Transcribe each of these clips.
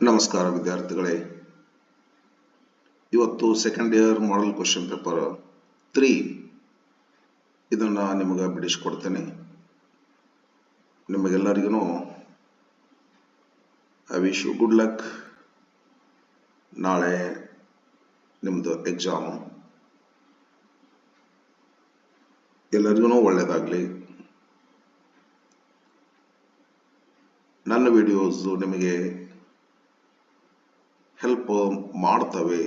ನಮಸ್ಕಾರ ವಿದ್ಯಾರ್ಥಿಗಳೇ, ಇವತ್ತು second year model question paper 3 ಇದನ್ನು ನಿಮಗೆ ಬಿಡಿಸಿಕೊಡ್ತೇನೆ. ನಿಮಗೆಲ್ಲರಿಗೂ I wish you good luck. ನಾಳೆ ನಿಮ್ಮದು ಎಕ್ಸಾಮು, ಎಲ್ಲರಿಗೂ ಒಳ್ಳೆಯದಾಗಲಿ. ನನ್ನ ವಿಡಿಯೋಸು ನಿಮಗೆ ಹೆಲ್ಪ್ ಮಾಡ್ತವೆ,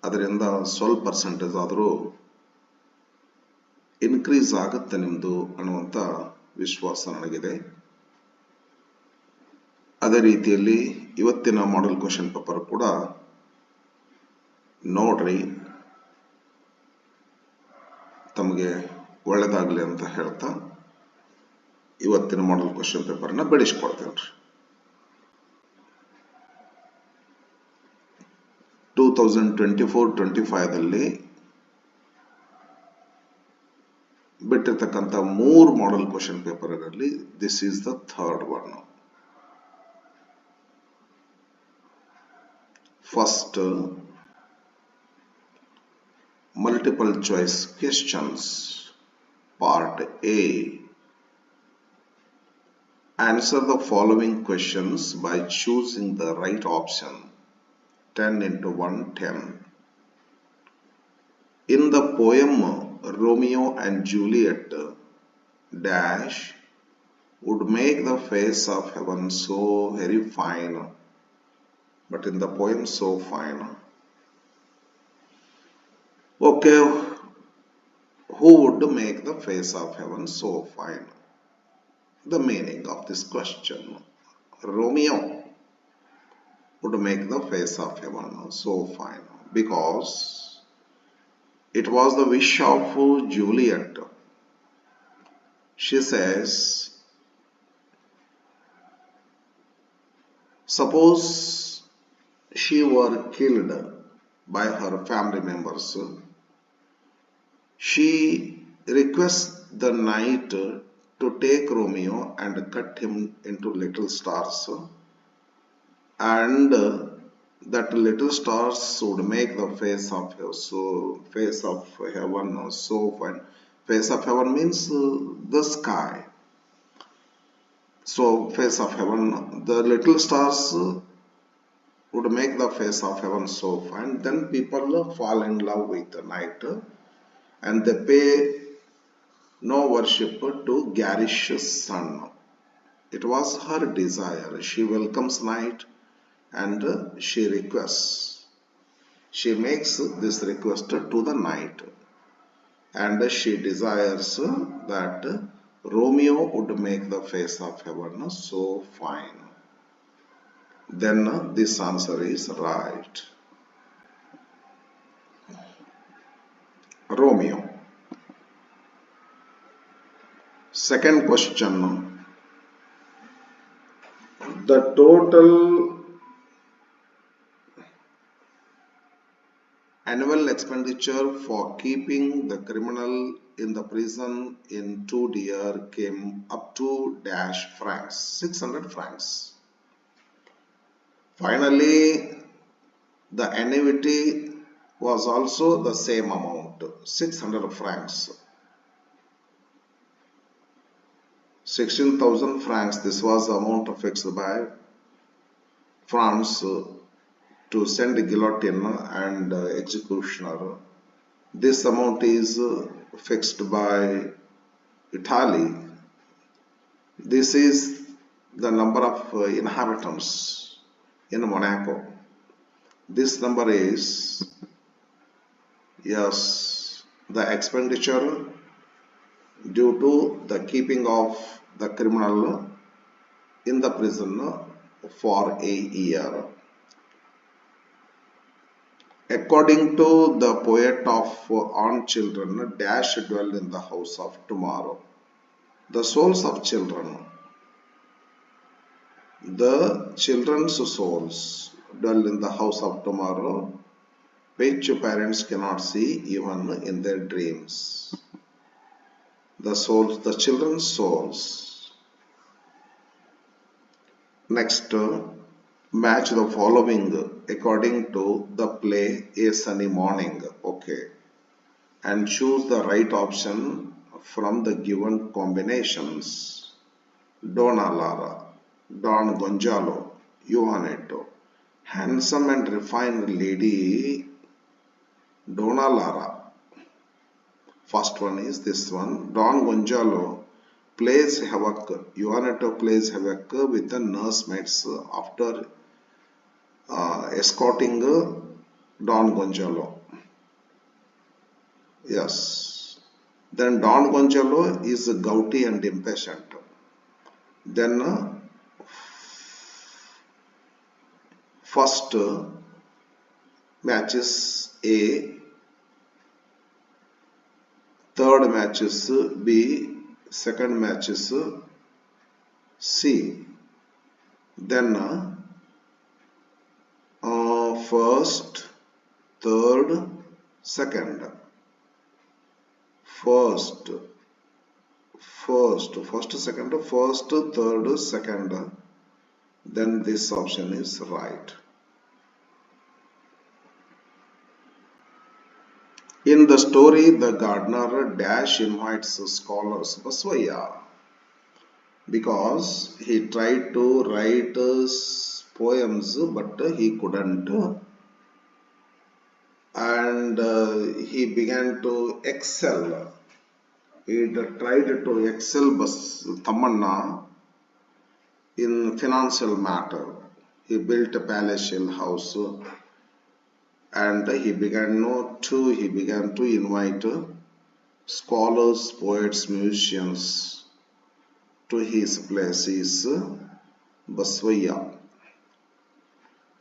ಅದರಿಂದ ಸ್ವಲ್ಪ ಪರ್ಸೆಂಟೇಜ್ ಆದರೂ ಇನ್ಕ್ರೀಸ್ ಆಗುತ್ತೆ ನಿಮ್ಮದು ಅನ್ನುವಂಥ ವಿಶ್ವಾಸ ನನಗಿದೆ. ಅದೇ ರೀತಿಯಲ್ಲಿ ಇವತ್ತಿನ ಮಾಡೆಲ್ ಕ್ವೆಶ್ಚನ್ ಪೇಪರ್ ಕೂಡ ನೋಡ್ರಿ, ತಮಗೆ ಒಳ್ಳೆಯದಾಗಲಿ ಅಂತ ಹೇಳ್ತಾ ಇವತ್ತಿನ ಮಾಡೆಲ್ ಕ್ವೆಶ್ಚನ್ ಪೇಪರ್ನ ಬಿಡಿಸ್ಕೊಡ್ತೇನೆ ರೀ. 2024-25ದಲ್ಲಿ ಬಿಟ್ಟಿರ್ತಕ್ಕಂಥ 3 ಮಾಡೆಲ್ ಕ್ವೆಶ್ಚನ್ ಪೇಪರ್ಗಳಲ್ಲಿ this is the third one. First, multiple choice questions, part A. Answer the following questions by choosing the right option. 10 into 1, 10. In the poem Romeo and Juliet dash would make the face of heaven so very fine, but in the poem so fine. Okay, who would make the face of heaven so fine? The meaning of this question: Romeo would make the face of heaven so fine because it was the wish of Juliet. She says, suppose she were killed by her family members, she requests the knight to take Romeo and cut him into little stars, and that little stars would make the face of heaven so fine. Face of heaven means the sky. So face of heaven, the little stars would make the face of heaven so fine. Then people fall in love with the night and they pay no worship to garish sun. It was her desire. She welcomes night and she requests. She makes this request to the night and she desires that Romeo would make the face of heaven so fine. Then this answer is right. Romeo. Second question. The total annual expenditure for keeping the criminal in the prison in 2 years came up to dash francs, 600 francs. Finally, the annuity was also the same amount, 600 francs. 16,000 francs, this was the amount fixed by France to send guillotine and executioner. This amount is fixed by Italy. This is the number of inhabitants in Monaco. This number is, yes, the expenditure due to the keeping of the criminal in the prison for a year. According to the poet of On Children, dash dwell in the house of tomorrow. The souls of children, the children's souls dwell in the house of tomorrow, which parents cannot see even in their dreams. The souls, the children's souls Next, match the following according to the play A Sunny Morning. Okay. And choose the right option from the given combinations. Donna Lara, Don Gonzalo, Juanito. Handsome and refined lady, Donna Lara. First one is this one. Don Gonzalo plays havoc. Juanito plays havoc with the nursemates after escorting Don Gonzalo. Yes. Then Don Gonzalo is gouty and impatient. Then first matches A, third matches B, second matches C. Then first, third, second. First, second, first, third, second. Then this option is right. In the story, the gardener dash invites scholars Baswaya because he tried to write poems but he couldn't, and he began to excel. He tried to excel Tamanna in financial matter. He built a palatial house and he began to invite scholars, poets, musicians to his places, Baswaya.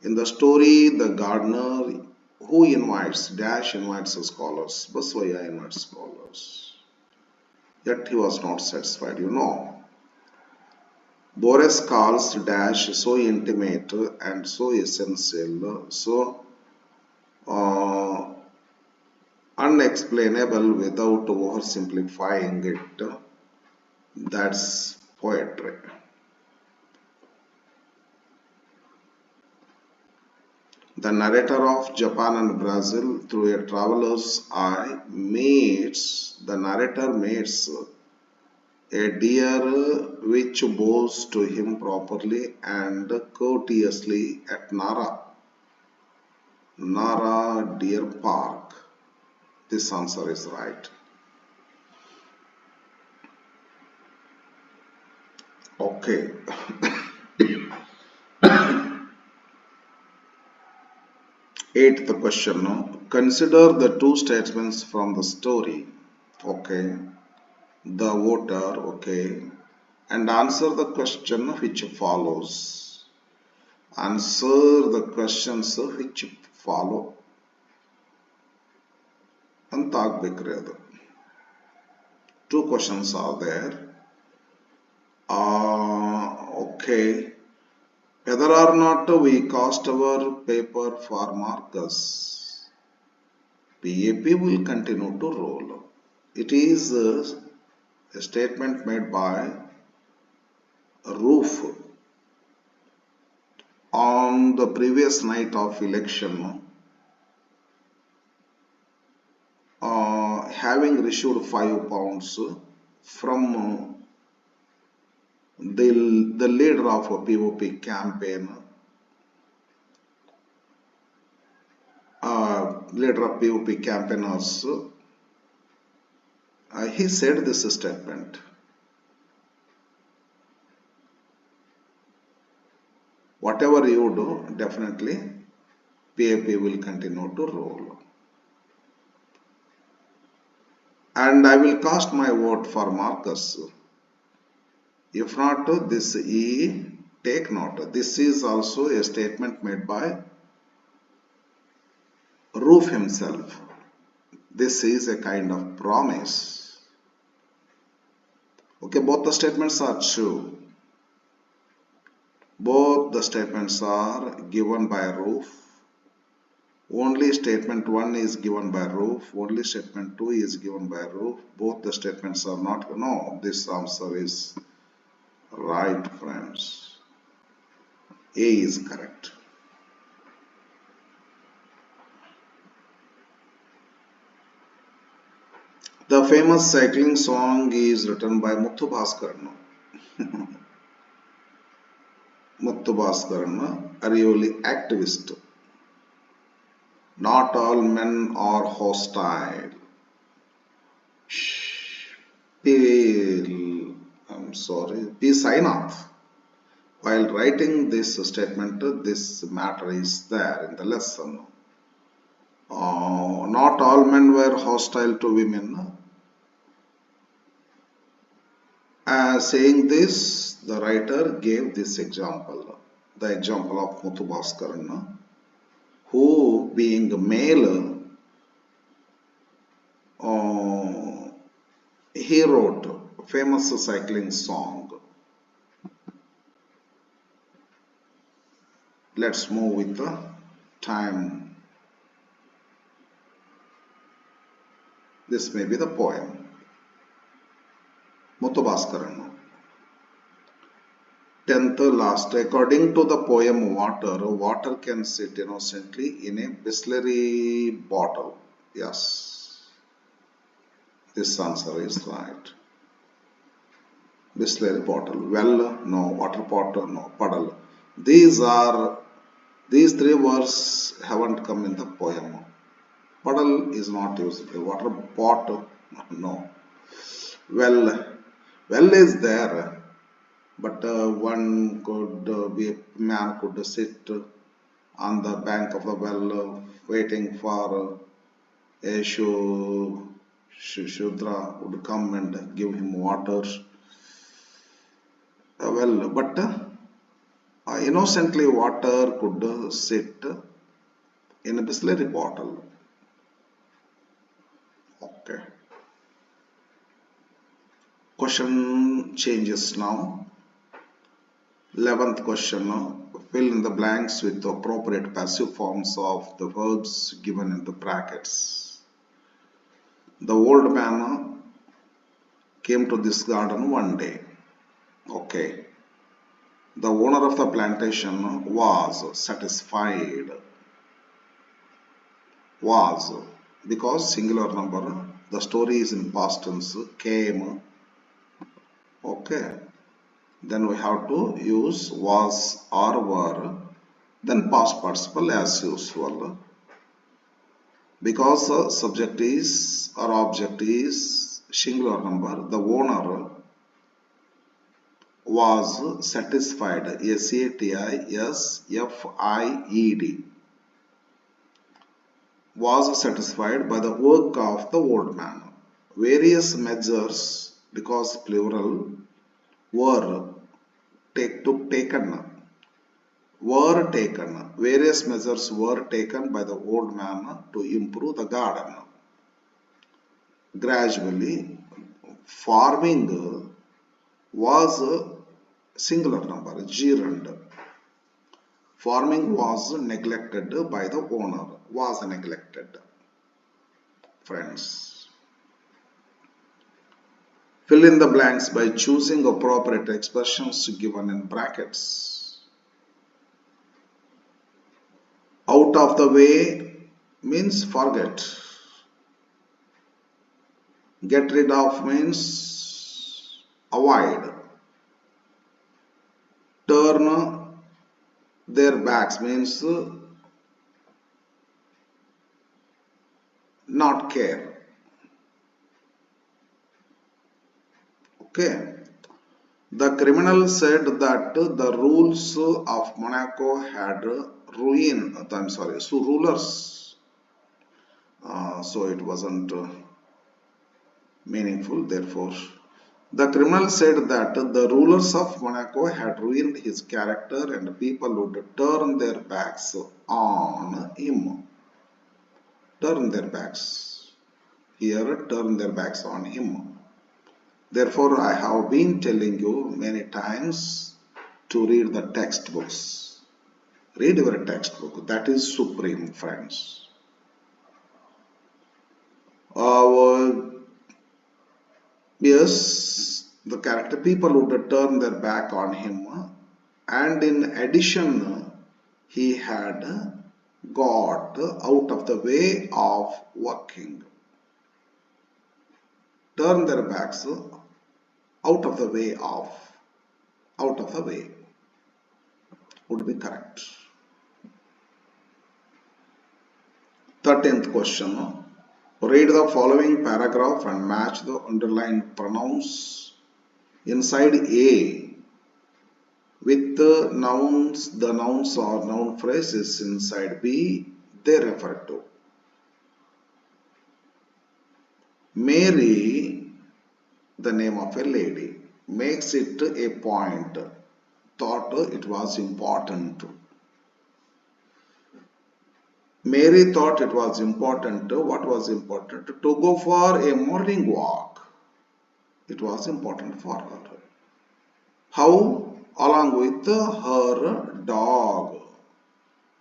In the story, the gardener who invites the scholars, Baswaya invites scholars. Yet he was not satisfied, Boris calls dash so intimate and so essential, so unexplainable without oversimplifying it. That's poetry. The narrator of Japan and Brazil through a traveler's eye the narrator meets a deer which bows to him properly and courteously at Nara Deer Park. This answer is right. Okay. Eighth question now. Consider the two statements from the story. Okay. The voter. Okay. And answer the question which follows. Answer the questions which follow. ಅಂತ ಆಗ್ಬೇಕ್ರಿ ಅದು. Two questions are there. Okay. Whether or not we cast our paper for markers, PAP will continue to roll. It is a statement made by Roof on the previous night of election, having received £5 from the leader of a PUC campaign, leader of PUC campaigners, he said this statement. Whatever you do, definitely PAP will continue to roll. And I will cast my vote for Marcus. If not, this E, take note. This is also a statement made by Roof himself. This is a kind of promise. Okay, both the statements are true. Both the statements are given by Roof. Only statement 1 is given by Roof. Only statement 2 is given by Roof. Both the statements are not. No, this answer is right, friends. A is correct. The famous cycling song is written by Muthu Bhaskaran. Muthu Bhaskaran, a really activist. Not all men are hostile. P. Sainath. While writing this statement, this matter is there in the lesson. Not all men were hostile to women. Saying this, the writer gave this example, the example of Muthu Bhaskaran, who being a male, he wrote a famous cycling song. Let's move with the time. This may be the poem. Muthu Bhaskaran. 10th last. According to the poem water can sit innocently in a Bisleri bottle. Yes. This answer is right. Bisleri bottle. Well, no. Water pot, no. Puddle. These three words haven't come in the poem. Puddle is not used. Water pot, no. Well is there, but one could be a man could sit on the bank of the well waiting for a Shudra would come and give him water. But innocently water could sit in a Bisleri bottle. Okay. Question changes now. 11th question. Fill in the blanks with the appropriate passive forms of the verbs given in the brackets. The old man came to this garden one day. Okay. The owner of the plantation was satisfied. Was, because singular number, the story is in past tense, came. Okay. Then we have to use was or were, then past participle as usual. Because subject is or object is singular number, the owner was satisfied. SATISFIED. Was satisfied by the work of the old man. Various measures, because plural, were taken. Various measures were taken by the old man to improve the garden. Gradually, farming was a singular number, gerund. Farming was neglected by the owner, was neglected. Friends, fill in the blanks by choosing appropriate expressions given in brackets. Out of the way means forget. Get rid of means avoid. Turn their backs means not care. Okay. The criminal said that the rules of Monaco had ruined, so rulers. So it wasn't meaningful, therefore. The criminal said that the rulers of Monaco had ruined his character and people would turn their backs on him. Turn their backs. Here, turn their backs on him. Therefore, I have been telling you many times to read the textbooks. Read your textbook. That is supreme, friends. Yes, the character people would turn their back on him and in addition he had got out of the way of walking. Turn their backs out of the way would be correct. 13th question. Read the following paragraph and match the underlined pronouns inside A with the nouns or noun phrases inside B they refer to. Mary, the name of a lady, makes it a point, thought it was important. Mary thought it was important. What was important? To go for a morning walk. It was important for her. How? Along with her dog.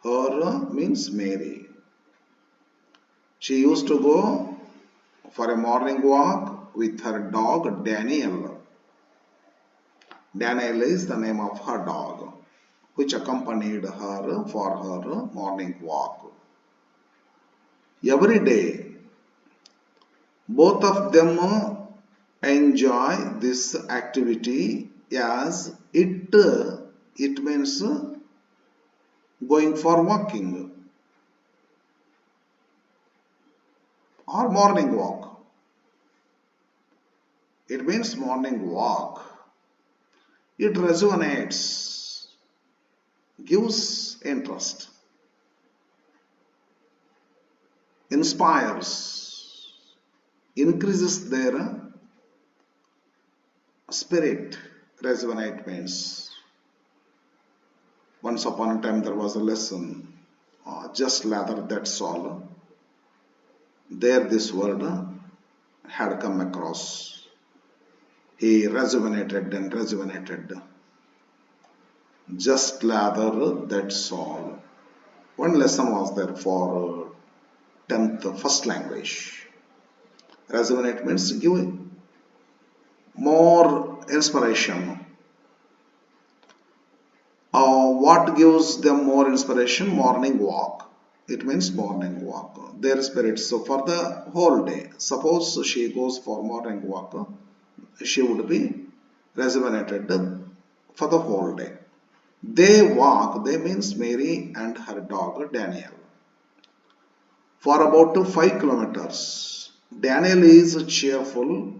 Her means Mary. She used to go for a morning walk with her dog Daniel. Daniel is the name of her dog, which accompanied her for her morning walk. Every day, both of them enjoy this activity as it means going for walking or morning walk. It means morning walk. It resonates, gives interest, inspires, increases their spirit. Resonate means once upon a time there was a lesson, just lather, that's all. There this word had come across. He rejuvenated and rejuvenated. Just lather, that's all. One lesson was there for 10th first language. Rejuvenate means give more inspiration. What gives them more inspiration? Morning walk. It means morning walk. Their spirits. So for the whole day. Suppose she goes for morning walk, she would be rejuvenated for the whole day. They walk. They means Mary and her dog Daniel. For about 5 kilometers. Daniel is cheerful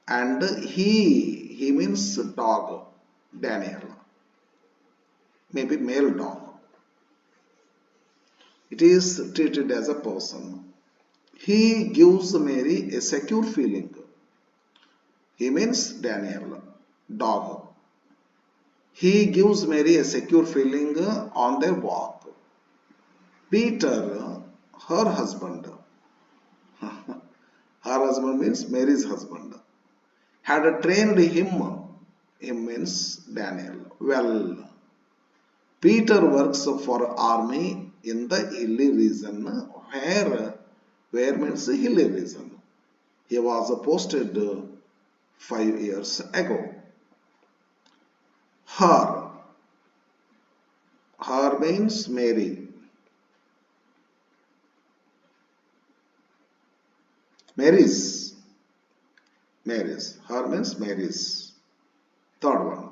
and he means dog, Daniel, maybe male dog. It is treated as a person. He gives Mary a secure feeling. He means Daniel, dog. He gives Mary a secure feeling on their walk. Peter, her husband, her husband means Mary's husband, had trained him means Daniel, well. Peter works for army in the hilly region. Where means hilly region. He was posted 5 years ago. Her means Mary. Mary's. Her means Mary's. Third one.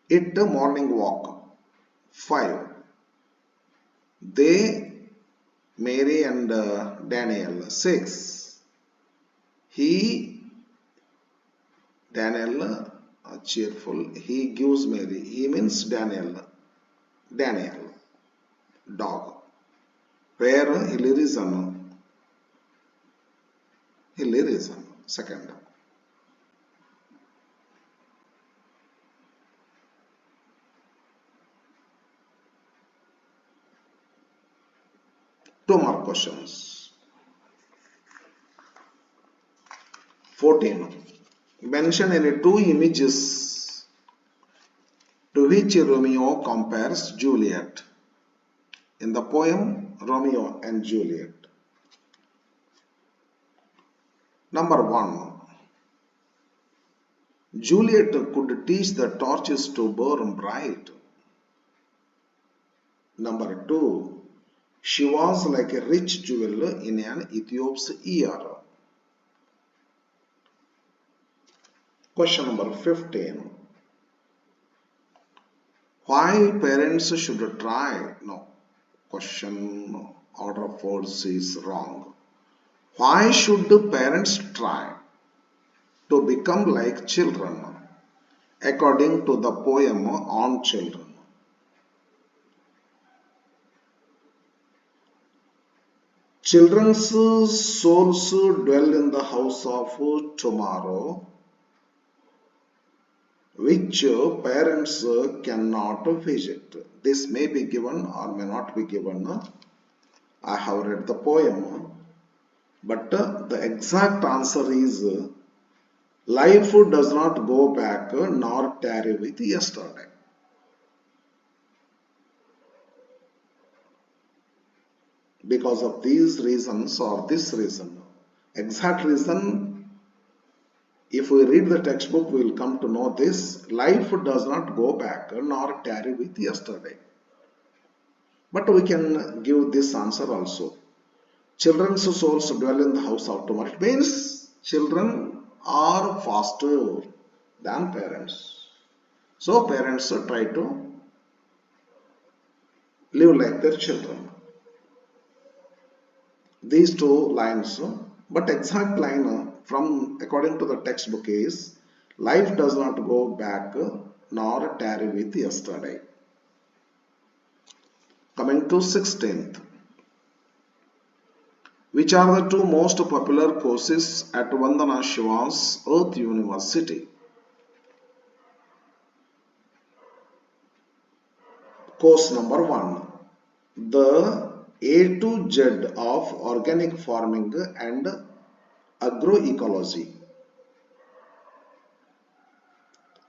It morning walk. 5. They, Mary and Daniel. 6. He, Daniel, cheerful. He gives Mary. He means Daniel. Dog. Where? Hilly region. Second. Two more questions. 14. Mention any 2 images to which Romeo compares Juliet. In the poem Romeo and Juliet. Number 1. Juliet could teach the torches to burn bright. Number 2. She was like a rich jewel in an Ethiop's ear. Question number 15. Why parents should try? No. Question order of words is wrong. Why should parents try to become like children? According to the poem on children. Children's souls dwell in the house of tomorrow, which parents cannot visit. This may be given or may not be given. I have read the poem, but the exact answer is life does not go back nor tarry with yesterday. Because of these reasons or this reason, exact reason, if we read the textbook, we will come to know this. Life does not go back nor tarry with yesterday. But we can give this answer also. Children's souls dwell in the house of tomorrow. It means children are faster than parents. So parents try to live like their children. These two lines, but exact line from according to the textbook is life does not go back nor tarry with yesterday. Coming to 16th. Which are the two most popular courses at Vandana Shiva's Earth University? Course number 1. The A to Z of Organic Farming and Agroecology.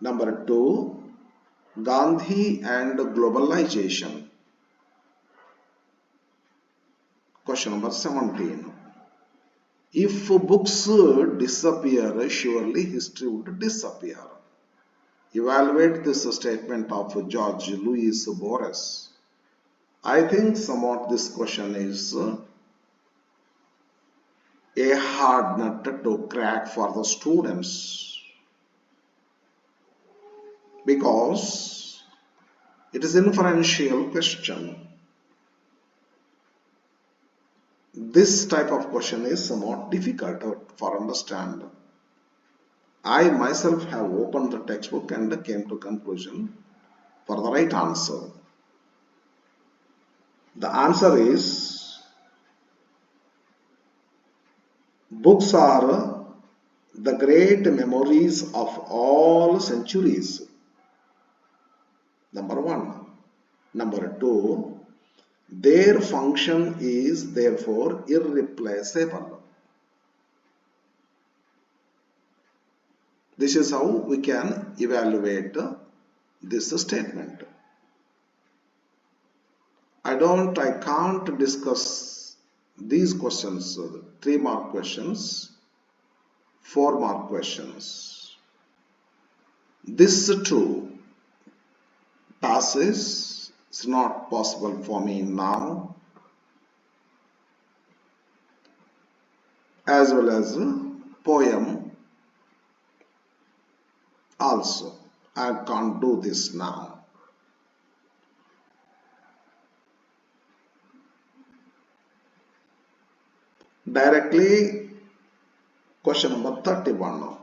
Number 2. Gandhi and Globalization. Question number 17. If books disappear, surely history would disappear. Evaluate this statement of George Louis Borges. I think somewhat this question is a hard nut to crack for the students because it is inferential question. This type of question is somewhat difficult for understand. I myself have opened the textbook and came to conclusion for the right answer. The answer is books are the great memories of all centuries. Number 1. Number 2. Their function is therefore irreplaceable. This is how we can evaluate this statement. I can't discuss these questions, 3 mark questions, 4 mark questions. This too passes. It's not possible for me now, as well as poem also. I can't do this now. Directly question number 31 now.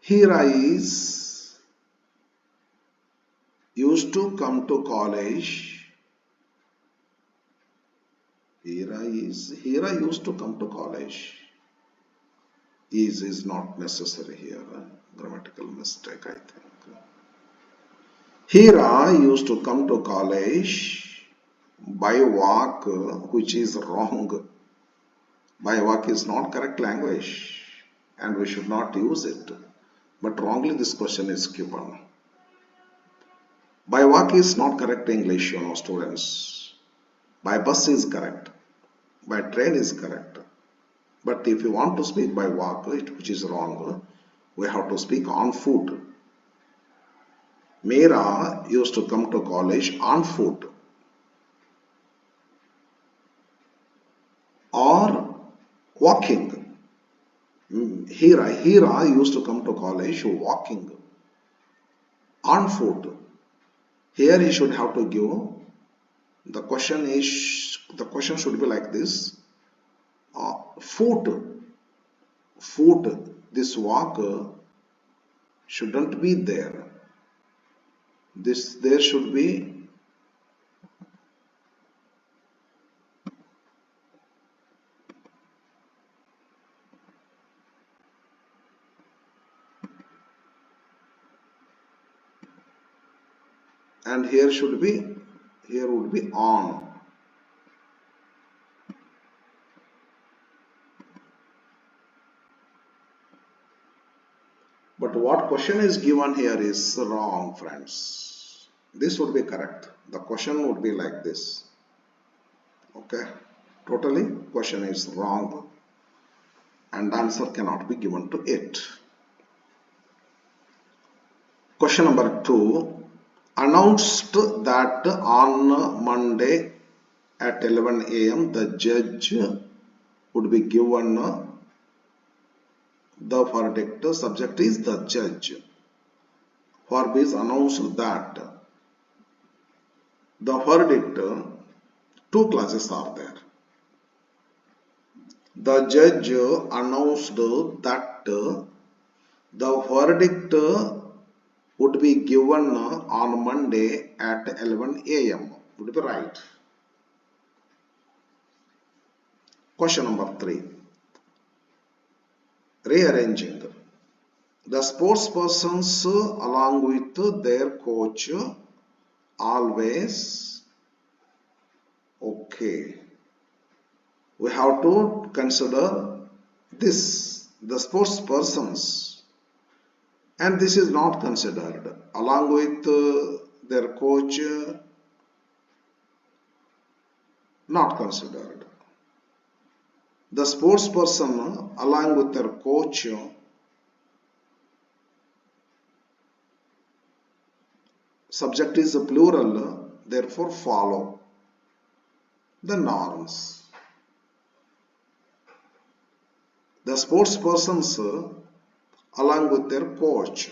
Hira used to come to college. Hira used to come to college. Is not necessary here. Grammatical mistake, I think. Hira used to come to college by walk, which is wrong. By walk is not correct language and we should not use it. But wrongly this question is given. By walk is not correct English, students. By bus is correct. By train is correct. But if you want to speak by walk, which is wrong, we have to speak on foot. Meera used to come to college on foot. Or walking. Hira used to come to college walking on foot. Here he should have to give, the question should be like this. Foot, this walk shouldn't be there. There should be and here would be on. But what question is given here is wrong, friends. This would be correct. The question would be like this. Okay, totally question is wrong and answer cannot be given to it. Question number 2. Announced that on Monday at 11 a.m. the judge would be given the verdict. Subject is the judge. Verb is announced that. The verdict, two clauses are there. The judge announced that the verdict would be given on Monday at 11 a.m. Would be right. Question number 3. Rearranging. The sports persons along with their coach always. Okay. We have to consider this, the sports persons, and this is not considered. Along with their coach, not considered. The sports person along with their coach subject is a plural, therefore follow the norms. The sports persons along with their coach,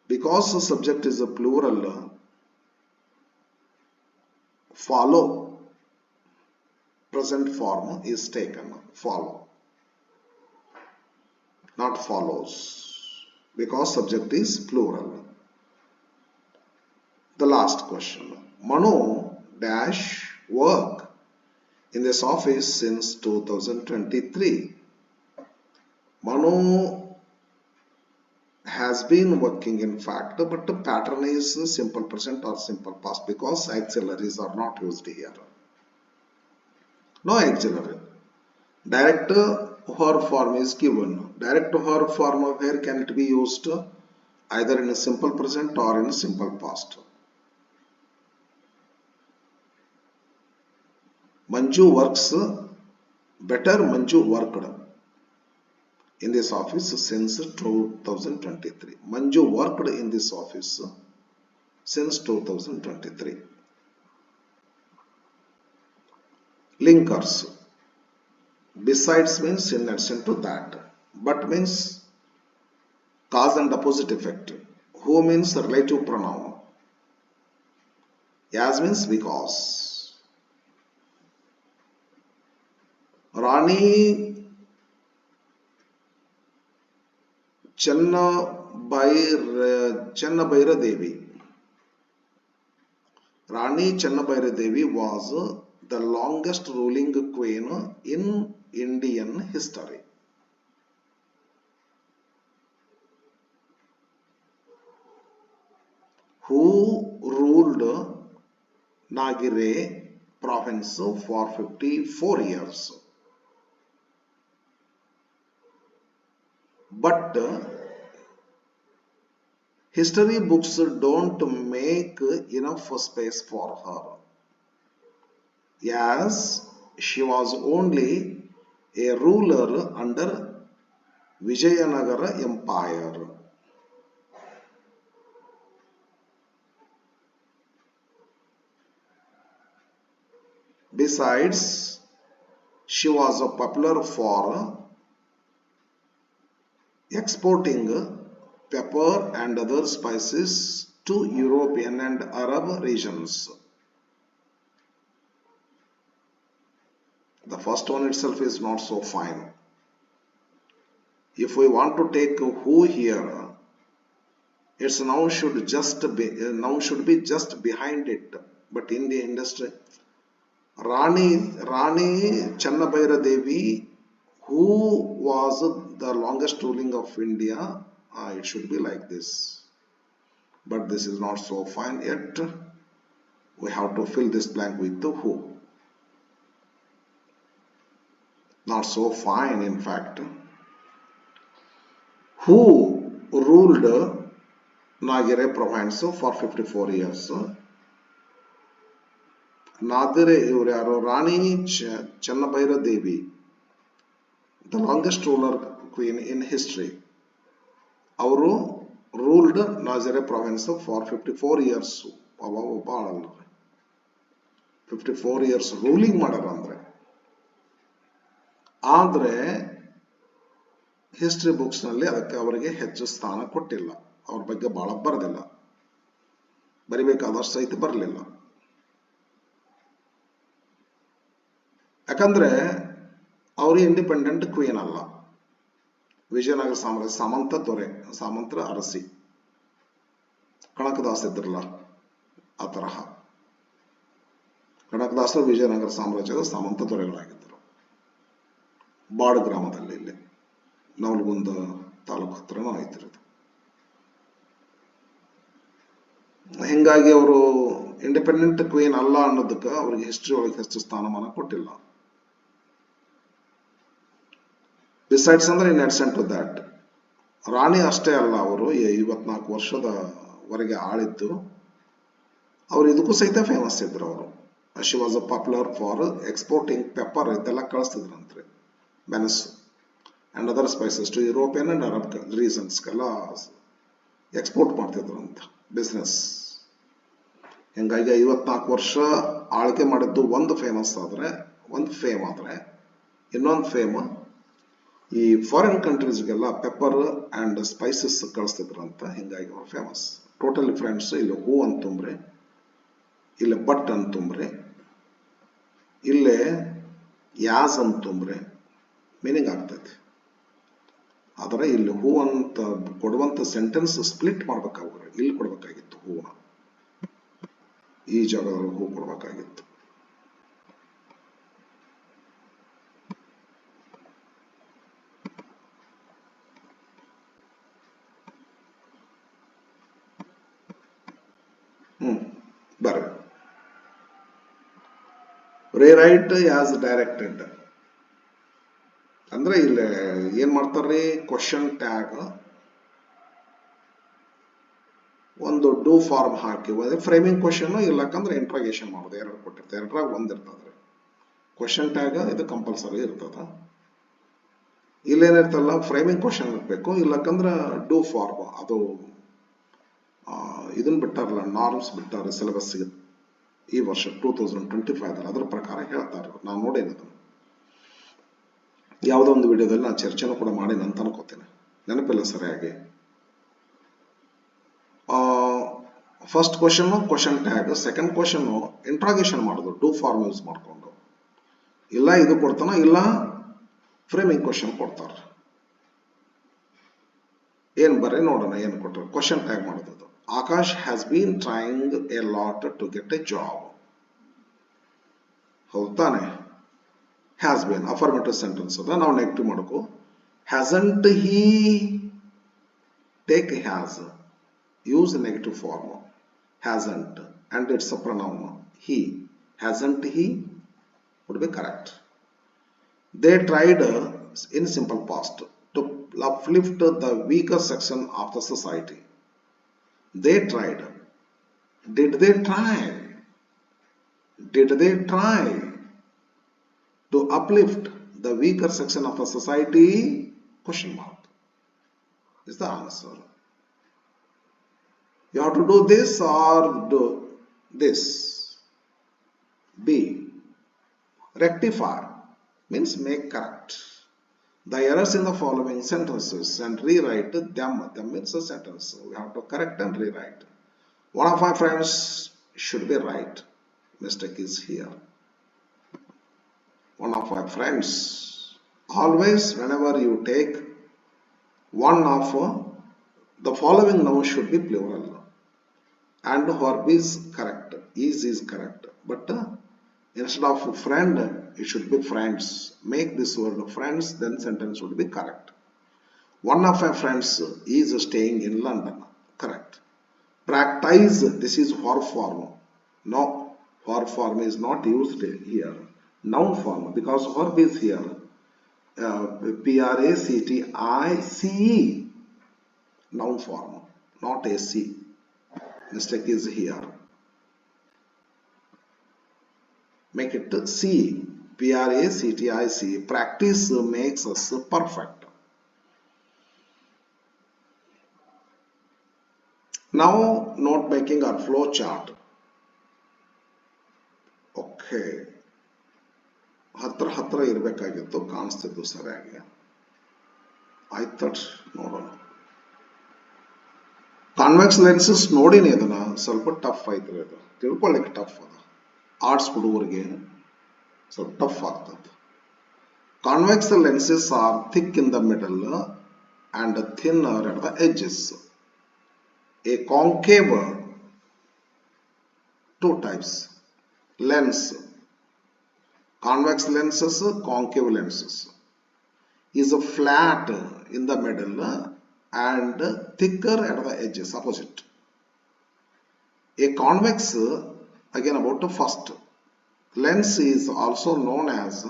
because the subject is a plural, follow, present form is taken, follow, not follows, because subject is plural. The last question. Manu dash work in this office since 2023. Manu has been working in fact, but the pattern is simple present or simple past because auxiliaries are not used here. No auxiliary. Direct verb form is given. Direct verb form where can it be used? Either in a simple present or in a simple past. Manju works better. Manju worked in this office since 2023. Manju worked in this office since 2023. Linkers. Besides means in addition to that. But means cause and opposite effect. Who means relative pronoun. As means because. Rani Channabaira Devi. Rani Channabaira Devi was the longest ruling queen in Indian history. Who ruled Nagire province for 54 years. But history books don't make enough space for her. as she was only a ruler under Vijayanagara Empire. Besides, she was popular for exporting pepper and other spices to European and Arab regions. The first one itself is not so fine. If we want to take who here, it's now should be just behind it. But in the industry, Rani Channabhaira Devi, who was the longest ruling of India, it should be like this. But this is not so fine yet. We have to fill this blank with the who. Not so fine, in fact. Who ruled Nagire province for 54 years? Nadire Ivuryaru Rani Channabhaira Devi, the longest ruler queen in history. Avaru ruled Nazire province for 54 years. 54 years ruling madara. ಆದರೆ history books ನಲ್ಲಿ ಅದಕ್ಕೆ ಅವರಿಗೆ ಹೆಚ್ಚು ಸ್ಥಾನ ಕೊಟ್ಟಿಲ್ಲ. ಅವ್ರ ಬಗ್ಗೆ ಬಹಳ ಬರೆದಿಲ್ಲ, ಬರಿಬೇಕಾದಷ್ಟು ಸಹಿತ ಬರಲಿಲ್ಲ. ಯಾಕಂದ್ರೆ ಅವರು ಇಂಡಿಪೆಂಡೆಂಟ್ ಕ್ವೀನ್ ಅಲ್ಲ. ವಿಜಯನಗರ ಸಾಮ್ರಾಜ್ಯ ಸಾಮಂತ ದೊರೆ, ಸಾಮಂತರ ಅರಸಿ, ಕನಕದಾಸ ಇದ್ರಲ್ಲ ಆ ತರಹ. ಕನಕದಾಸರು ವಿಜಯನಗರ ಸಾಮ್ರಾಜ್ಯದ ಸಾಮಂತ ದೊರೆಗಳಾಗಿದ್ದರು. ಬಾಡ್ ಗ್ರಾಮದಲ್ಲಿ, ಇಲ್ಲಿ ನವಲಗುಂದ ತಾಲೂಕು ಹತ್ರನೂ ಆಯ್ತಿರೋದು. ಹಿಂಗಾಗಿ ಅವರು ಇಂಡಿಪೆಂಡೆಂಟ್ ಕ್ವೀನ್ ಅಲ್ಲ ಅನ್ನೋದಕ್ಕೆ ಅವರಿಗೆ ಹಿಸ್ಟ್ರಿ ಒಳಗೆ ಹೆಚ್ಚು ಸ್ಥಾನಮಾನ ಕೊಟ್ಟಿಲ್ಲ. ಬಿಸೈಡ್ಸ್ ಅಂದ್ರೆ ಇನ್ ಅಡಿಷನ್ ಟು ದಟ್, ರಾಣಿ ಅಷ್ಟೇ ಅಲ್ಲ, ಅವರು 54 ವರ್ಷದವರೆಗೆ ಆಳಿದ್ದು. ಅವರು ಇದಕ್ಕೂ ಸಹಿತ ಫೇಮಸ್ ಇದ್ರು. ಅವರು she was popular for exporting pepper, ಇದೆಲ್ಲ ಕಳಿಸ್ತಿದ್ರಂತ್ರಿ, ಮೆಣಸು and other spices to European and Arab ರೀಸನ್ಸ್ಗೆಲ್ಲ ಎಕ್ಸ್ಪೋರ್ಟ್ ಮಾಡ್ತಿದ್ರಂತ, ಬಿಸ್ನೆಸ್. ಹಿಂಗಾಗಿ 54 ವರ್ಷ ಆಳ್ಕೆ ಮಾಡಿದ್ದು ಒಂದು ಫೇಮ್ ಆದ್ರೆ ಇನ್ನೊಂದು ಫೇಮ್ ಈ ಫಾರಿನ್ ಕಂಟ್ರೀಸ್ಗೆಲ್ಲ ಪೆಪ್ಪರ್ ಅಂಡ್ ಸ್ಪೈಸಸ್ ಕಳಿಸ್ತಿದ್ರಂತ. ಹಿಂಗಾಗಿ ಅವ್ರು ಫೇಮಸ್. ಟೋಟಲಿ ಫ್ರೆಂಡ್ಸ್, ಇಲ್ಲಿ ಹೂ ಅಂತ ತುಂಬ್ರಿ, ಇಲ್ಲಿ ಬಟ್ ಅಂತ ತುಂಬ್ರಿ, ಇಲ್ಲೇ ಯಾಸ್ ಅಂತ ತುಂಬ್ರಿ, ಮೀನಿಂಗ್ ಆಗ್ತೈತಿ. ಆದರೆ ಇಲ್ಲಿ ಹೂ ಅಂತ ಕೊಡುವಂತ ಸೆಂಟೆನ್ಸ್ ಸ್ಪ್ಲಿಟ್ ಮಾಡ್ಬೇಕಾಗ್ರೆ ಇಲ್ಲಿ ಕೊಡ್ಬೇಕಾಗಿತ್ತು ಹೂವನ್ನ, ಈ ಜಾಗದಲ್ಲಿ ಹೂ ಕೊಡ್ಬೇಕಾಗಿತ್ತು. ಬರ್ರಿ, ರೇರೈಟ್ ಆಸ್ ಡೈರೆಕ್ಟೆಡ್ ಅಂದ್ರೆ ಇಲ್ಲಿ ಏನ್ ಮಾಡ್ತಾರ್ರಿ, ಕ್ವಶನ್ ಟ್ಯಾಗ್ ಒಂದು ಡೂ ಫಾರ್ಮ್ ಹಾಕಿ ಫ್ರೇಮಿಂಗ್ ಕ್ವಶನ್, ಇಲ್ಲಕಂದ್ರೆ ಇಂಟ್ರಾಗೇಷನ್ ಮಾಡೋದು. ಎರಡು ಕೊಟ್ಟಿರ್ತಾರೆ, ಎರಡರಾಗ ಒಂದಿರ್ತದ್ರಿ. ಕ್ವಶನ್ ಟ್ಯಾಗ್ ಇದು ಕಂಪಲ್ಸರಿ ಇರ್ತದ. ಇಲ್ಲೇನಿರ್ತಲ್ಲ, ಫ್ರೇಮಿಂಗ್ ಕ್ವಶನ್ ಇರ್ಬೇಕು, ಇಲ್ಲಕಂದ್ರೆ ಡೂ ಫಾರ್ಮ್. ಅದು ಇದನ್ನ ಬಿಟ್ಟಾರಲ್ಲ, ನಾರ್ಮ್ಸ್ ಬಿಟ್ಟಾರ ಸಿಲೆಬಸ್ ಈ ವರ್ಷ 2025 ಅದ್ರ ಪ್ರಕಾರ ಹೇಳ್ತಾರೆ. ನಾವು ನೋಡೇನದು ಯಾವುದೋ ಒಂದು ವಿಡಿಯೋದಲ್ಲಿ ನಾನು ಚರ್ಚೆನೂ ಕೂಡ ಮಾಡಿ ಅಂತ ಅನ್ಕೋತೇನೆ, ನೆನಪಿಲ್ಲ ಸರಿಯಾಗಿ. First question question tag, second question interrogation ಮಾಡೋದು ಡೂ ಫಾರ್ಮ್ ಯೂಸ್ ಮಾಡ್ಕೊಂಡು. ಇಲ್ಲ ಇದು ಕೊಡ್ತಾನ, ಇಲ್ಲ ಫ್ರೇಮಿಂಗ್ ಕ್ವಶನ್ ಕೊಡ್ತಾರ. ಏನ್ ಬರ್ರಿ ನೋಡೋಣ ಏನ್ ಕೊಟ್ಟರು. ಕ್ವಶನ್ ಟ್ಯಾಗ್ ಮಾಡೋದು, Akash has been trying a lot to get a job. ಹೌದು ತಾನೆ? ಹ್ಯಾಸ್ ಬೀನ್ ಅಫರ್ಮೇಟಿವ್ ಸೆಂಟೆನ್ಸ್ ಅದ, ನಾವು ನೆಗೆಟಿವ್ ಮಾಡಬೇಕು. Hasn't he, take has, use negative form hasn't, and it's a pronoun he. Hasn't he would be correct. They tried in simple past to uplift the weaker section of the society. They tried. Did they try? Did they try? to uplift the weaker section of the society? Question mark is the answer. You have to do this or do this. B. Rectify means make correct the errors in the following sentences and rewrite them. Them means a sentence. We have to correct and rewrite. One of my friends should be right. Mistake is here. One of my friends. Always whenever you take one of the following noun should be plural. And verb is correct. Is correct. But instead of friend, it should be friends. Make this word friends, then sentence would be correct. One of my friends is staying in London. Correct. Practice, this is verb form. No, verb form is not used here. Noun form, because verb is here. P-R-A-C-T-I-C-E. Noun form, not A-C. Mistake is here. Make it C. P-R-A-C-T-I-C. Practice makes us perfect. Now, note making or flow chart. Okay. ಹತ್ರ ಇರಬೇಕಾಗಿತ್ತು, ಕಾಣಿಸ್ತಿದ್ದು ಸರಿಯಾಗಿ. I thought ನೋಡೋಣ. Convex lenses ನೋಡಿನಿ ಅದನ್ನ, ಸ್ವಲ್ಪ tough ಐತ್ರಿ ಅದು, ತಿಳ್ಕೊಳ್ಳಿಕ್ಕೆ ಟಫ್ ಅದ. ಆರ್ಟ್ಸ್ ಹುಡುಗರಿಗೆ ಸ್ವಲ್ಪ ಟಫ್ ಆಗ್ತದೆ. Convex lenses are thick in the middle and thinner at the edges. A concave, two types, lens, convex lenses, concave lenses, is a flat in the middle and thicker at the edges, opposite. A convex, again about the first, lens is also known as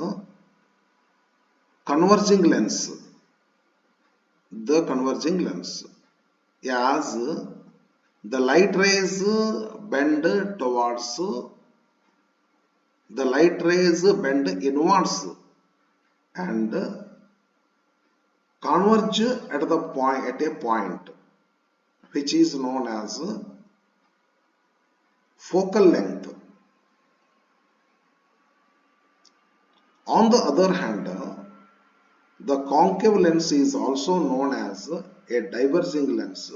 converging lens, the converging lens, as the light rays bend towards, the light rays bend inwards and converge at the point, at a point which is known as focal length. On the other hand, the concave lens is also known as a diverging lens,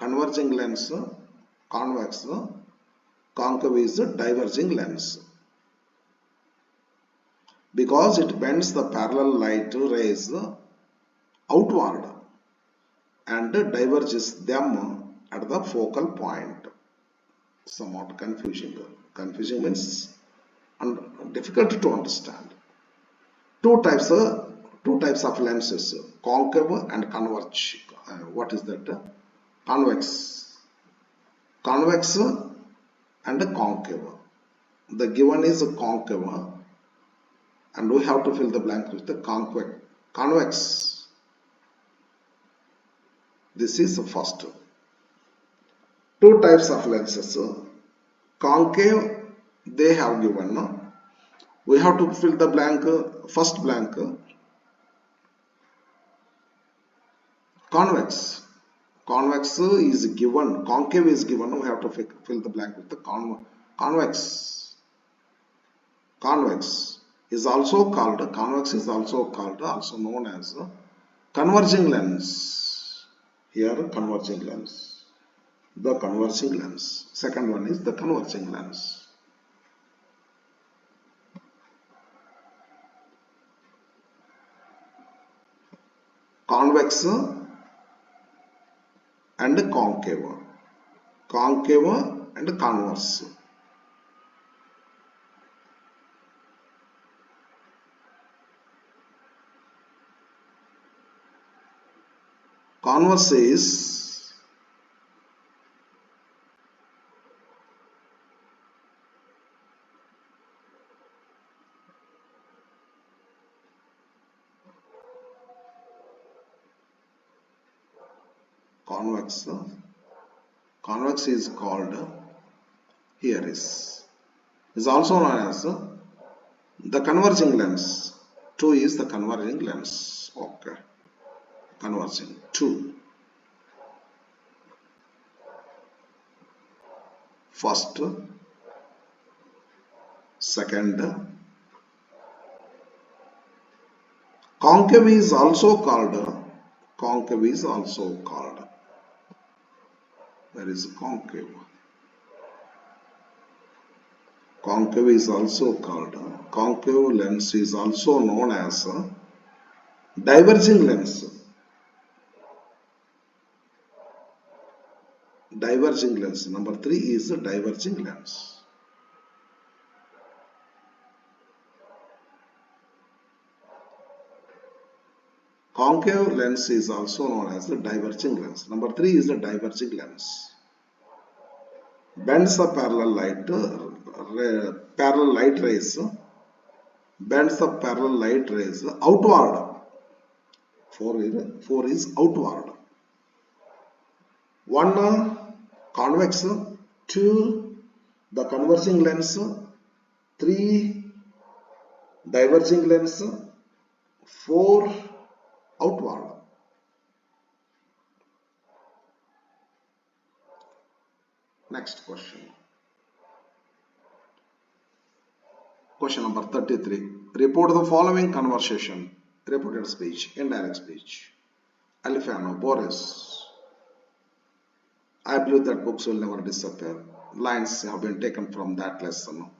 converging lens, convex, concave is a diverging lens, because it bends the parallel light rays outward and diverges them at the focal point. Somewhat confusing. Confusing means difficult to understand. Two types of lenses, concave and converge. What is that? Convex and concave. The given is concave and we have to fill the blank with the convex. This is the first. Two types of lenses, concave, they have given. We have to fill the blank, first blank, convex. Convex is given, concave is given, we have to fill the blank with the convex. Convex is also called, convex is also called, also known as converging lens. Here converging lens. The converging lens. Second one is the converging lens. Convex and concave. Concave and converse. Converse is convex Convex is called here is also known as the converging lens. 2 is the converging lens. Okay, converging 2. First, second, concave is also called. Where is concave? Concave is also called. Concave lens is also known as diverging lens. Diverging lens. Number 3 is the diverging lens. Concave lens is also known as the diverging lens. Number 3 is the diverging lens. Bends the parallel light rays. Bends the parallel light rays outward. 4 is outward. 1 convex, 2 the converging lens, 3 diverging lens, 4 outward. Next question. Question number 33. Report the following conversation. Reported speech, indirect speech. Alfano, Boris. I believe that books will never disappear. Lines have been taken from that lesson.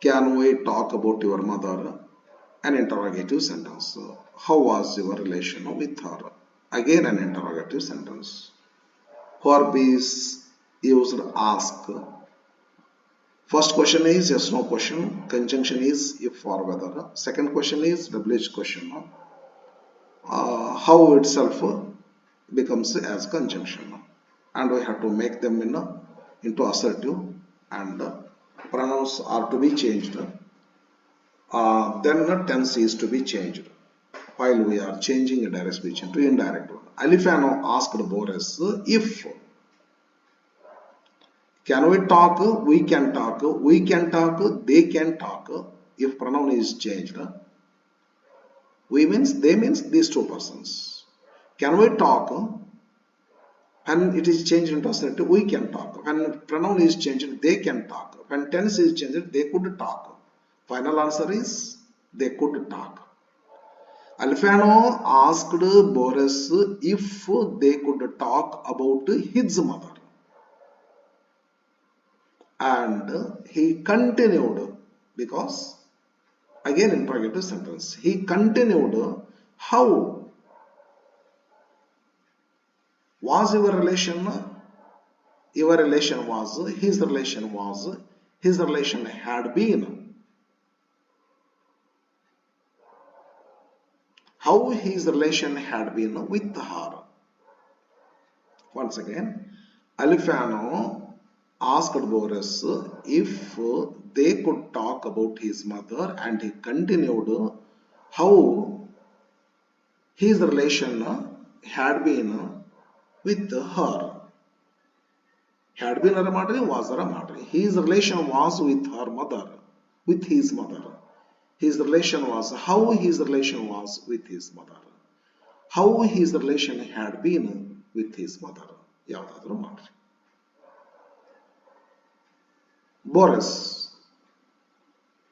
Can we talk about your mother? An interrogative sentence. How was your relation with her? Again an interrogative sentence. Verb is used ask. First question is yes no question. Conjunction is if or whether. Second question is WH question. How itself becomes as conjunction. And we have to make them into assertive, and pronouns are to be changed. Then tense is to be changed while we are changing a direct speech into indirect one. Alifano asked Boris if. Can we talk? We can talk. We can talk. They can talk. If pronoun is changed, we means they means these two persons. Can we talk? When it is changed into assertive, we can talk. When pronoun is changed, they can talk. When tense is changed, they could talk. Final answer is they could talk. Alfano asked Boris if they could talk about his mother. And he continued, because again interrogative sentence, he continued, how was your relation? Your relation was, his relation was, his relation had been. How his relation had been with her. Once again, Alfano asked Boris if they could talk about his mother, and he continued how his relation had been with her. Had been a matter, was a matter. His relation was with her mother, with his mother. His relation was, how his relation was with his mother. How his relation had been with his mother. Yavadadru matter. Boris,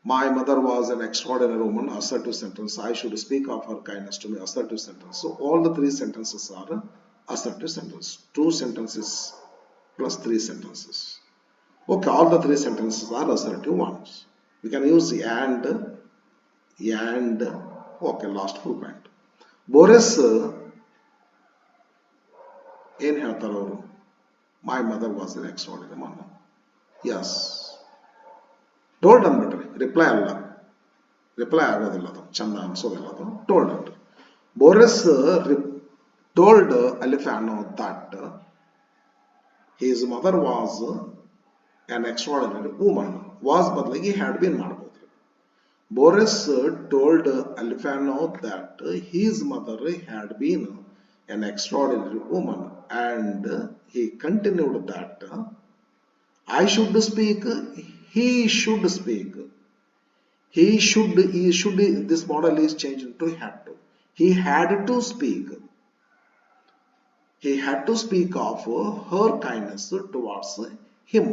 my mother was an extraordinary woman. Assertive sentence. I should speak of her kindness to me. Assertive sentence. So all the 3 sentences are assertive sentence. 2 sentences plus 3 sentences. Okay, all the 3 sentences are assertive ones. We can use and. Okay, last full point. Boris ಏನು ಹೇಳ್ತಾರೆ ಅವರು? My mother was an extraordinary woman. Yes. Told ಅಂದ್ಬಿಟ್ರಿ, reply ಅಲ್ಲ, reply ಆಗೋದಿಲ್ಲ, ಅದು ಚಂದ ಅನ್ಸೋದಿಲ್ಲ, ಅದು ಟೋಲ್ಡ್ ಅಂದ್ರಿ. Boris told Alfano that his mother was an extraordinary woman. Was ಬದಲಿಗೆ had been ಮಾಡಬಹುದು. Boris told Alfano that his mother had been an extraordinary woman. And he continued that I should speak, he should speak. He should, this model is changed to had to. He had to speak. He had to speak of her kindness towards him.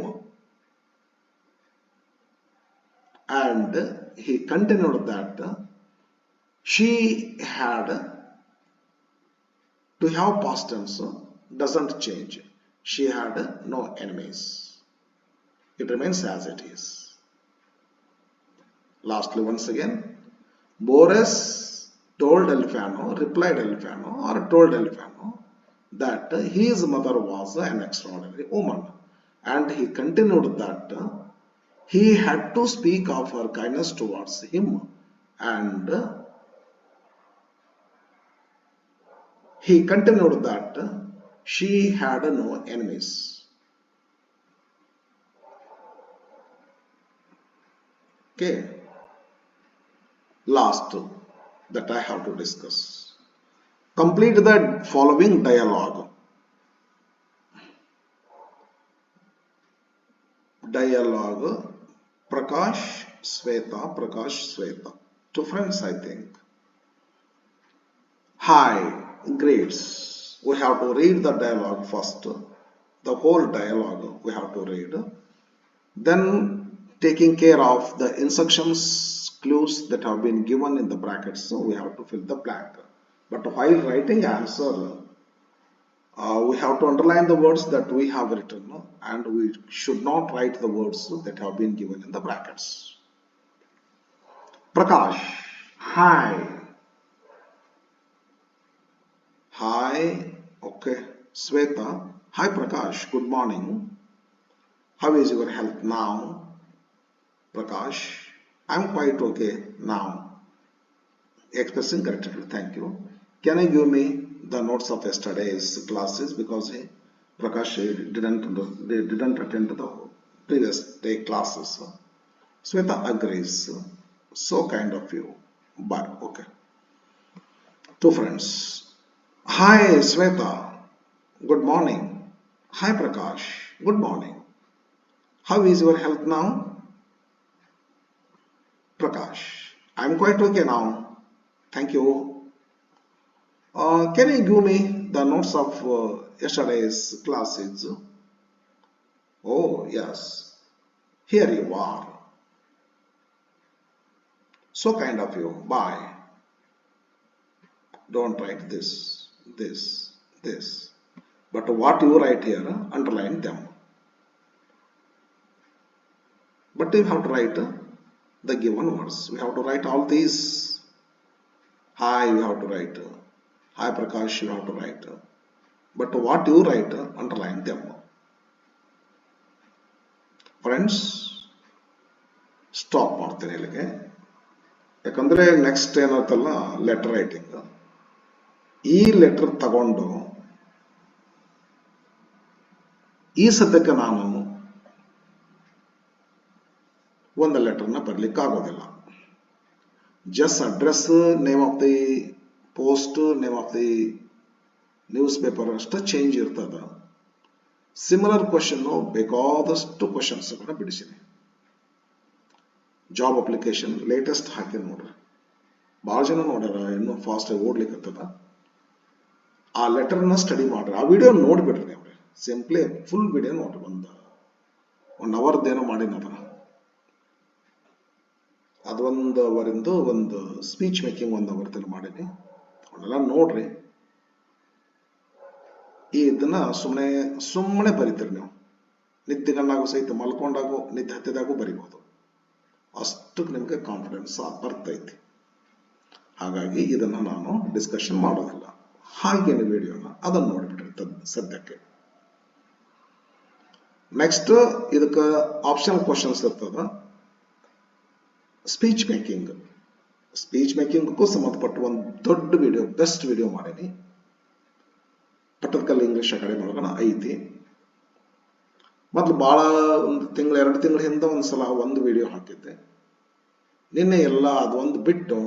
And he continued that she had to have past tense doesn't change. She had no enemies. It remains as it is. Lastly, once again, Boris told Elfano, replied Elfano, or told Elfano that his mother was an extraordinary woman. And he continued that he had to speak of her kindness towards him. And he continued that she had no enemies. Okay. Last that I have to discuss. Complete the following dialogue. Dialogue Prakash, Sweta. Two friends, I think. Hi, grades. We have to read the dialogue first. The whole dialogue we have to read. Then taking care of the instructions, clues that have been given in the brackets. So we have to fill the blank. But while writing answer, we have to underline the words that we have written, and we should not write the words that have been given in the brackets. Prakash, hi. Hi, okay. Sweta, hi Prakash, good morning. How is your health now? Prakash, I'm quite okay now. Expressing gratitude, thank you. Can you give me the notes of yesterday's classes, because Prakash didn't attend the previous day classes. Sweta agrees. So kind of you. But okay. Two friends. Hi Sweta. Good morning. Hi Prakash. Good morning. How is your health now? Prakash. I'm quite okay now. Thank you. Can you give me the notes of yesterday's classes? Oh, yes. Here you are. So kind of you. Bye. Don't write this. But what you write here, underline them. But you have to write the given words. We have to write all these. Hi, you have to write. Hi Prakash, you have to write. But what you write, underline them. Friends, stop ಮಾಡ್ತೀನಿ ಇಲ್ಲಿಗೆ. ಯಾಕಂದ್ರೆ next ಏನಾಯ್ತಲ್ಲ letter writing. ಈ letter ತಗೊಂಡು ಈ ಸದ್ಯಕ್ಕೆ ನಾನು ಒಂದು ಲೆಟರ್ನ ಬರಲಿಕ್ಕೆ ಆಗೋದಿಲ್ಲ. Just address, name of the post, name of the news paper ಅಷ್ಟು ಚೇಂಜ್ ಇರ್ತದ. ಸಿಮಿಲರ್ ಕ್ವಶನ್ ಬೇಕಾದಷ್ಟು ಕ್ವಶನ್ಸ್ ಬಿಡಿಸಿನಿ. ಜಾಬ್ ಅಪ್ಲಿಕೇಶನ್ ಲೇಟೆಸ್ಟ್ ಹಾಕಿ ನೋಡ್ರಿ. ಭಾಳ ಜನ ನೋಡ್ಯಾರ, ಇನ್ನೂ ಫಾಸ್ಟ್ ಆಗಿ ಓಡ್ಲಿಕ್ಕತ್ತದ. ಆ ಲೆಟರ್ನ ಸ್ಟಡಿ ಮಾಡ್ರಿ, ಆ ವಿಡಿಯೋ ನೋಡ್ಬಿಡ್ರಿ ನೀವು. ಸಿಂಪ್ಲಿ ಫುಲ್ ವಿಡಿಯೋ ನೋಡ್ರಿ. ಒಂದು ಅವರ್ದೇನೋ ಮಾಡಿನ ಅದೊಂದು ಅವರಿಂದು ಒಂದು ಸ್ಪೀಚ್ ಮೇಕಿಂಗ್ 1 ಅವರ್ದಲ್ಲಿ ಮಾಡೀನಿ. ಅವನ್ನೆಲ್ಲ ನೋಡ್ರಿ. ಇದನ್ನ ಸುಮ್ಮನೆ ಬರೀತೀರಿ ನೀವು. ನಿದ್ದೆಗಣ್ಣಾಗೂ ಸಹಿತ ಮಲ್ಕೊಂಡಾಗೂ ನಿದ್ದೆ ಹತ್ತಿದಾಗೂ ಬರಿಬಹುದು. ಅಷ್ಟಕ್ಕೆ ನಿಮಗೆ ಕಾನ್ಫಿಡೆನ್ಸ್ ಬರ್ತೈತಿ. ಹಾಗಾಗಿ ಇದನ್ನ ನಾನು ಡಿಸ್ಕಷನ್ ಮಾಡೋದಿಲ್ಲ. ಹಾಗೇನು ವಿಡಿಯೋನ ಅದನ್ನು ನೋಡ್ಬಿಟ್ರಿ ಸದ್ಯಕ್ಕೆ. ನೆಕ್ಸ್ಟ್ ಇದಕ್ಕೆ ಆಪ್ಷನಲ್ ಕ್ವಶನ್ಸ್ ಇರ್ತದ. ಸ್ಪೀಚ್ ಮೇಕಿಂಗ್ಗೂ ಸಂಬಂಧಪಟ್ಟ ಒಂದು ದೊಡ್ಡ ವಿಡಿಯೋ, ಬೆಸ್ಟ್ ವಿಡಿಯೋ ಮಾಡೀನಿ. ಪಟ್ಟದಕಲ್ಲು ಇಂಗ್ಲಿಷ್ ಅಕಾಡೆಮಿ ಒಳಗನ ಐತಿ. ಮೊದಲು ಭಾಳ ಒಂದು ತಿಂಗಳು 2 ತಿಂಗಳ ಹಿಂದೆ ಒಂದ್ಸಲ ಒಂದು ವಿಡಿಯೋ ಹಾಕಿದ್ದೆ. ನಿನ್ನೆ ಎಲ್ಲ ಅದೊಂದು ಬಿಟ್ಟು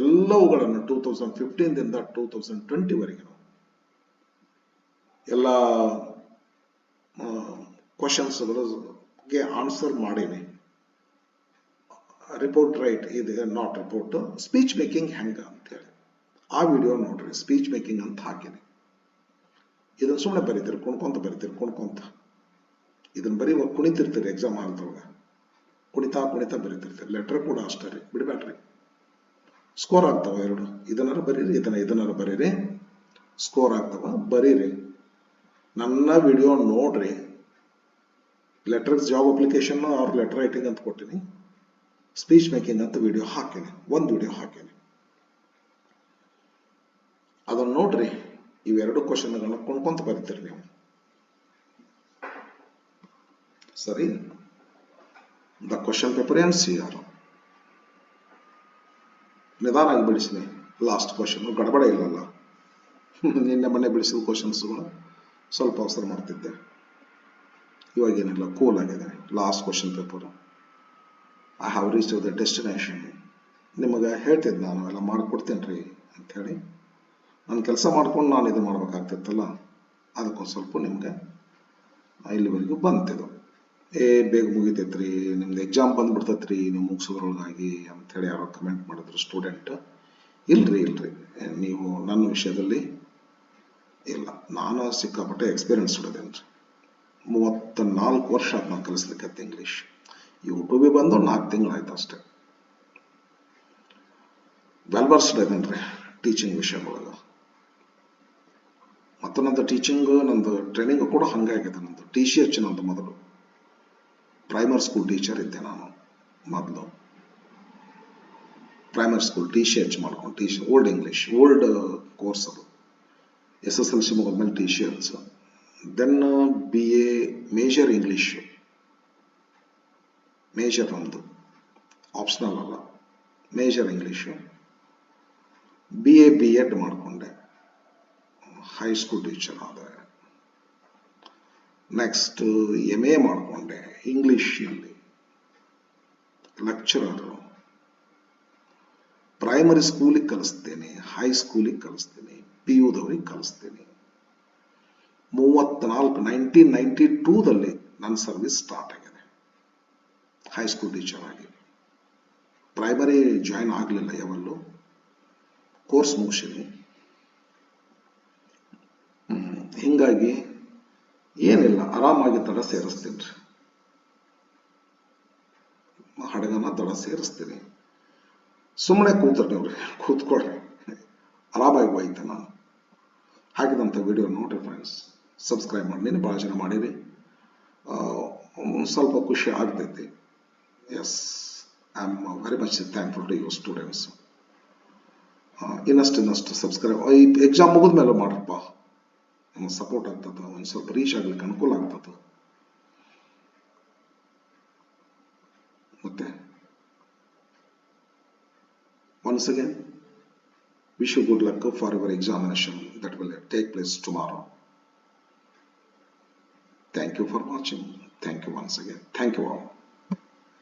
ಎಲ್ಲವುಗಳನ್ನು 2015 ದಿಂದ 2020 ವರೆಗೆ ಎಲ್ಲ ಕ್ವಶನ್ಸ್ಗಳಿಗೆ ಆನ್ಸರ್ ಮಾಡೀನಿ. ರಿಪೋರ್ಟ್ ರೈಟ್ ಇದೆ, ನಾಟ್ ರಿಪೋರ್ಟ್ ಸ್ಪೀಚ್ ಮೇಕಿಂಗ್ ಹೆಂಗೆ ಅಂತೇಳಿ ಆ ವಿಡಿಯೋ ನೋಡ್ರಿ. ಸ್ಪೀಚ್ ಮೇಕಿಂಗ್ ಅಂತ ಹಾಕಿನಿ. ಇದನ್ನು ಸುಮ್ಮನೆ ಬರೀತೀರಿ, ಕುಣ್ಕೊಂತ ಇದನ್ನು ಬರೀ ಕುಣಿತಿರ್ತೀರಿ ಎಕ್ಸಾಮ್ ಹಾಲ್ದೊಳಗೆ, ಕುಣಿತಾ ಬರೀತಿರ್ತೀರಿ. ಲೆಟರ್ ಕೂಡ ಅಷ್ಟೇ ರೀ, ಬಿಡಬೇಡ್ರಿ. ಸ್ಕೋರ್ ಆಗ್ತಾವ ಎರಡು. ಇದನ್ನಾರು ಬರೀರಿ, ಇದನ್ನಾರು ಬರೀರಿ, ಸ್ಕೋರ್ ಆಗ್ತಾವ. ಬರೀರಿ, ನನ್ನ ವಿಡಿಯೋ ನೋಡ್ರಿ. ಲೆಟರ್ ಜಾಬ್ ಅಪ್ಲಿಕೇಶನ್ ಅವ್ರ ಲೆಟರ್ ರೈಟಿಂಗ್ ಅಂತ ಕೊಟ್ಟಿನಿ, ಸ್ಪೀಚ್ ಮೇಕಿಂಗ್ ಅಂತ ವಿಡಿಯೋ ಹಾಕಿನಿ, ಒಂದು ವಿಡಿಯೋ ಹಾಕಿನಿ. ಅದನ್ನ ನೋಡ್ರಿ. ಇವೆರಡು ಕ್ವಶನ್ಗಳನ್ನ ಕುಣ್ಕೊಂತ ಬರೀತೀರಿ ನೀವು, ಸರಿ? ದ ಕ್ವಶನ್ ಪೇಪರ್ NCR ನಿಧಾನಾಗಿ ಬಿಡಿಸಿನಿ. ಲಾಸ್ಟ್ ಕ್ವಶನ್ ಗಡಬಡ ಇಲ್ಲಲ್ಲ. ನಿನ್ನೆ ಮೊನ್ನೆ ಬಿಡಿಸಿದ ಕ್ವಶನ್ಸ್ಗಳು ಸ್ವಲ್ಪ ಅವಸರ ಮಾಡ್ತಿದ್ದೆ, ಇವಾಗೇನಿಲ್ಲ, ಕೂಲ್ ಆಗಿದೆ. Last question paper. I have reach the destination. ನಿಮಗೆ ಹೇಳ್ತಿದ್ದೆ ನಾನು, ಎಲ್ಲ ಮಾಡಿಕೊಡ್ತೇನೆ ರೀ ಅಂಥೇಳಿ. ನನ್ನ ಕೆಲಸ ಮಾಡ್ಕೊಂಡು ನಾನು ಇದು ಮಾಡ್ಬೇಕಾಗ್ತಿತ್ತಲ್ಲ, ಅದಕ್ಕೊಂದು ಸ್ವಲ್ಪ ನಿಮಗೆ ಇಲ್ಲಿವರೆಗೂ ಬಂತಿದ್ದು. ಬೇಗ ಮುಗಿತೈತ್ರಿ, ನಿಮ್ದು ಎಕ್ಸಾಮ್ ಬಂದ್ಬಿಡ್ತೈತ್ರಿ ನೀವು ಮುಗಿಸೋದ್ರೊಳಗಾಗಿ ಅಂಥೇಳಿ ಯಾರೋ ಕಮೆಂಟ್ ಮಾಡಿದ್ರು ಸ್ಟೂಡೆಂಟ್. ಇಲ್ರಿ, ನೀವು ನನ್ನ ವಿಷಯದಲ್ಲಿ ಇಲ್ಲ, ನಾನು ಸಿಕ್ಕಾಪಟ್ಟೆ ಎಕ್ಸ್ಪೀರಿಯನ್ಸ್ ಇಡೋದೇನ್ರಿ. 34 ವರ್ಷ ಆಯ್ತು ನಾನು ಕಲಿಸ್ಲಿಕ್ಕೆ ಇಂಗ್ಲೀಷ್. ಯೂಟ್ಯೂಬಿಗೆ ಬಂದು 4 ತಿಂಗಳಾಯ್ತು ಅಷ್ಟೇ. ವೆಲ್ ವರ್ಸ್ಡ್ ಇದೇನ್ರಿ ಟೀಚಿಂಗ್ ವಿಷಯ ಒಳಗೆ. ಮತ್ತು ನಂದು ಟೀಚಿಂಗ್, ನಂದು ಟ್ರೈನಿಂಗ್ ಕೂಡ ಹಂಗಾಗಿದೆ. ನಂದು TCH, ನಂದು ಮೊದಲು ಪ್ರೈಮರಿ ಸ್ಕೂಲ್ ಟೀಚರ್ ಇದ್ದೆ ನಾನು. ಮೊದಲು ಪ್ರೈಮರಿ ಸ್ಕೂಲ್ TCH ಮಾಡ್ಕೊಂಡು, ಓಲ್ಡ್ ಇಂಗ್ಲೀಷ್, ಓಲ್ಡ್ ಕೋರ್ಸ್ ಅದು. SSLC ಮುಗಿದ್ಮೇಲೆ TCH, then BA major English, major ನಮ್ಮದು, ಆಪ್ಷನಲ್ ಅಲ್ಲ, ಮೇಜರ್ ಇಂಗ್ಲೀಷು. BA B.Ed ಮಾಡಿಕೊಂಡೆ, ಹೈಸ್ಕೂಲ್ ಟೀಚರ್ ಆದೆ. ನೆಕ್ಸ್ಟ್ MA ಮಾಡಿಕೊಂಡೆ ಇಂಗ್ಲೀಷ್ನಲ್ಲಿ, ಲೆಕ್ಚರರು. ಪ್ರೈಮರಿ ಸ್ಕೂಲಿಗೆ ಕಲಿಸ್ತೇನೆ, ಹೈಸ್ಕೂಲಿಗೆ ಕಲಿಸ್ತೇನೆ, PUದವ್ರಿಗೆ ಕಲಿಸ್ತೇನೆ. 1992ದಲ್ಲಿ ನನ್ನ ಸರ್ವಿಸ್ ಸ್ಟಾರ್ಟ್ ಆಗಿದೆ ಹೈಸ್ಕೂಲ್ ಟೀಚರ್ ಆಗಿ. ಪ್ರೈಮರಿ ಜಾಯಿನ್ ಆಗಲಿಲ್ಲ ಯಾವಲ್ಲೂ, ಕೋರ್ಸ್ ಮುಗಿಸಿನಿ. ಹಿಂಗಾಗಿ ಏನಿಲ್ಲ, ಆರಾಮಾಗಿ ದಡ ಸೇರಿಸ್ತೀನಿ, ಹಡಗನ ದಡ ಸೇರಿಸ್ತೀನಿ. ಸುಮ್ಮನೆ ಕೂತ್ರಿ, ಕೂತ್ಕೊಳ್ರಿ, ಆರಾಮಾಗಿ ಹೋಯ್ತೆ. ನಾನು ಹಾಕಿದಂಥ ವಿಡಿಯೋ ನೋಡ್ರಿ ಫ್ರೆಂಡ್ಸ್, ಸಬ್ಸ್ಕ್ರೈಬ್ ಮಾಡಿ. ನೀನು ಭಾಳ ಜನ ಮಾಡಿರಿ, ಸ್ವಲ್ಪ ಖುಷಿ ಆಗ್ತೈತಿ. Yes, I am very much thankful to you students. ಇನ್ನಷ್ಟು ಸಬ್ಸ್ಕ್ರೈಬ್ ಈ ಎಕ್ಸಾಮ್ ಮುಗಿದ ಮೇಲೆ ಮಾಡ್ರಪ್ಪ, ನಮಗೆ ಸಪೋರ್ಟ್ ಆಗ್ತದೆ, ಒಂದು ಸ್ವಲ್ಪ ರೀಚ್ ಆಗ್ಲಿಕ್ಕೆ ಅನುಕೂಲ ಆಗ್ತದೆ. ಮತ್ತೆ once again, wish you good luck for your examination that will take place tomorrow. Thank you for watching. Thank you once again. Thank you all.